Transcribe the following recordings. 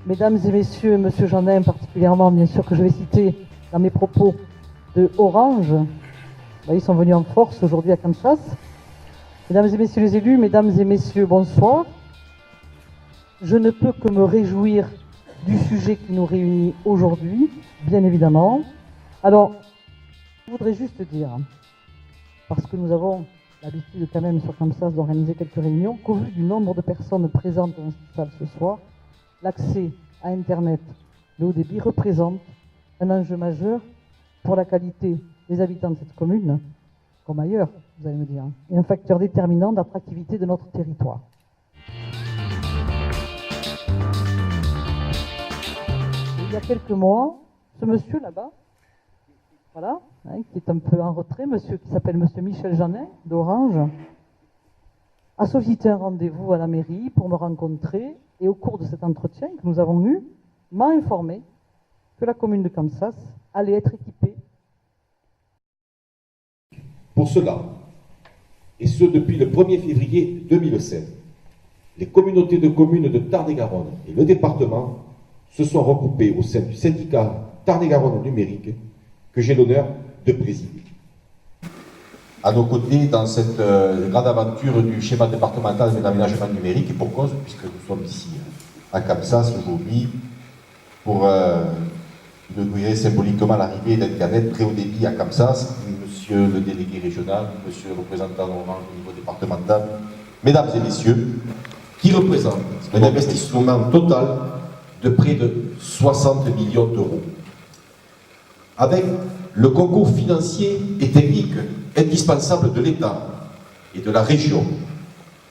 mesdames et messieurs, monsieur Jeannin particulièrement, bien sûr, que je vais citer dans mes propos, de Orange. Ils sont venus en force aujourd'hui à Kansas. Mesdames et messieurs les élus, mesdames et messieurs, bonsoir. Je ne peux que me réjouir du sujet qui nous réunit aujourd'hui, bien évidemment. Alors, je voudrais juste dire, parce que nous avons l'habitude quand même sur Kansas d'organiser quelques réunions, qu'au vu du nombre de personnes présentes dans cette salle ce soir, l'accès à Internet, le haut débit représente un enjeu majeur pour la qualité des habitants de cette commune, comme ailleurs, vous allez me dire, et un facteur déterminant d'attractivité de notre territoire. Il y a quelques mois, ce monsieur là-bas, voilà, qui est un peu en retrait, monsieur qui s'appelle monsieur Michel Jeannin, d'Orange, a sollicité un rendez-vous à la mairie pour me rencontrer, et au cours de cet entretien que nous avons eu, m'a informé que la commune de Kansas allait être équipée. Pour cela, et ce depuis le 1er février 2016, les communautés de communes de Tarn-et-Garonne et le département se sont regroupées au sein du syndicat Tarn-et-Garonne numérique que j'ai l'honneur de présider. À nos côtés, dans cette grande aventure du schéma départemental d'aménagement numérique, et pour cause, puisque nous sommes ici à Kansas aujourd'hui, pour inaugurer symboliquement l'arrivée d'Internet très haut débit à Kansas, monsieur le délégué régional, monsieur le représentant d'Orange au niveau départemental, mesdames et messieurs, qui représente un investissement total de près de 60 millions d'euros. Avec le concours financier et technique indispensable de l'État et de la région,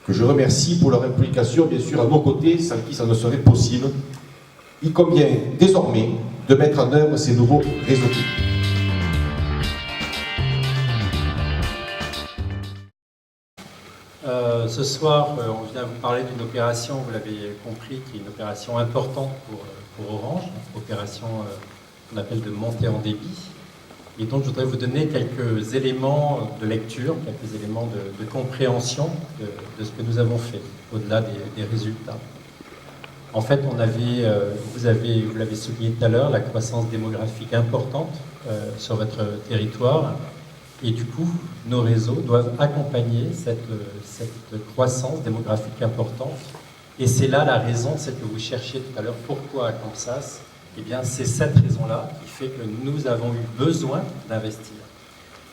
que je remercie pour leur implication, bien sûr, à nos côtés, sans qui ça ne serait possible, il convient désormais de mettre en œuvre ces nouveaux réseaux publics. Ce soir, on vient vous parler d'une opération, vous l'avez compris, qui est une opération importante pour Orange, une opération qu'on appelle de montée en débit. Et donc, je voudrais vous donner quelques éléments de lecture, quelques éléments de compréhension de ce que nous avons fait, au-delà des résultats. En fait, vous l'avez souligné tout à l'heure, la croissance démographique importante sur votre territoire. Et du coup, nos réseaux doivent accompagner cette croissance démographique importante. Et c'est là la raison, celle que vous cherchiez tout à l'heure, pourquoi à Kansas? Eh bien, c'est cette raison-là qui fait que nous avons eu besoin d'investir.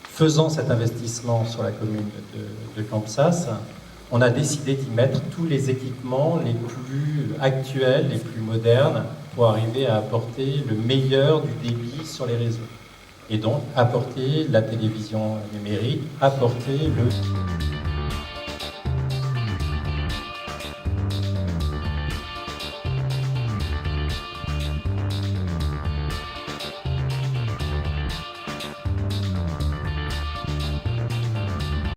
Faisant cet investissement sur la commune de Kansas, on a décidé d'y mettre tous les équipements les plus actuels, les plus modernes, pour arriver à apporter le meilleur du débit sur les réseaux. Et donc, apporter la télévision numérique, apporter le...